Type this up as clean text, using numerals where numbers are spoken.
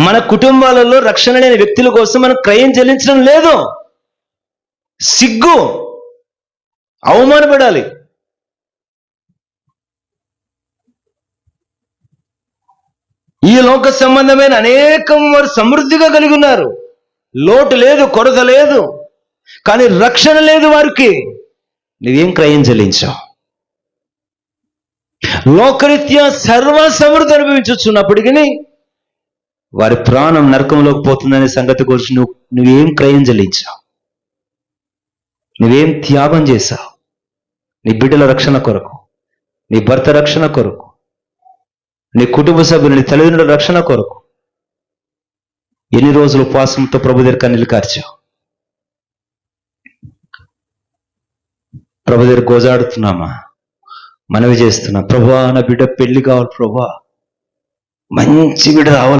మన కుటుంబాలలో రక్షణ లేని వ్యక్తుల కోసం మనం క్రయం చెల్లించడం లేదు. సిగ్గు, అవమానపడాలి. ఈ లోక సంబంధమైన అనేకం వారు సమృద్ధిగా కలిగి ఉన్నారు, లోటు లేదు, కొరత లేదు. కానీ రక్షణ లేదు వారికి. నువ్వేం క్రయం చెల్లించావు? లోకరీత్యా సర్వ సమృద్ధి అనుభవించున్నప్పటికీ వారి ప్రాణం నరకంలోకి పోతుందనే సంగతి గురించి నువ్వేం క్రయం చెల్లించావు? నువ్వేం త్యాగం చేశావు? నీ బిడ్డల రక్షణ కొరకు, నీ భర్త రక్షణ కొరకు, నీ కుటుంబ సభ్యులు, నీ తల్లిదండ్రుల రక్షణ కొరకు ఎన్ని రోజులు ఉపవాసంతో ప్రభు దగ్గర కన్నీళ్లు కార్చావు? ప్రభు దగ్గర గోజాడుతున్నామా? మనవి చేస్తున్నా, ప్రభువా నా బిడ్డ పెళ్లి కావాలి, ప్రభువా మంచి బిడ్డ రావాలి.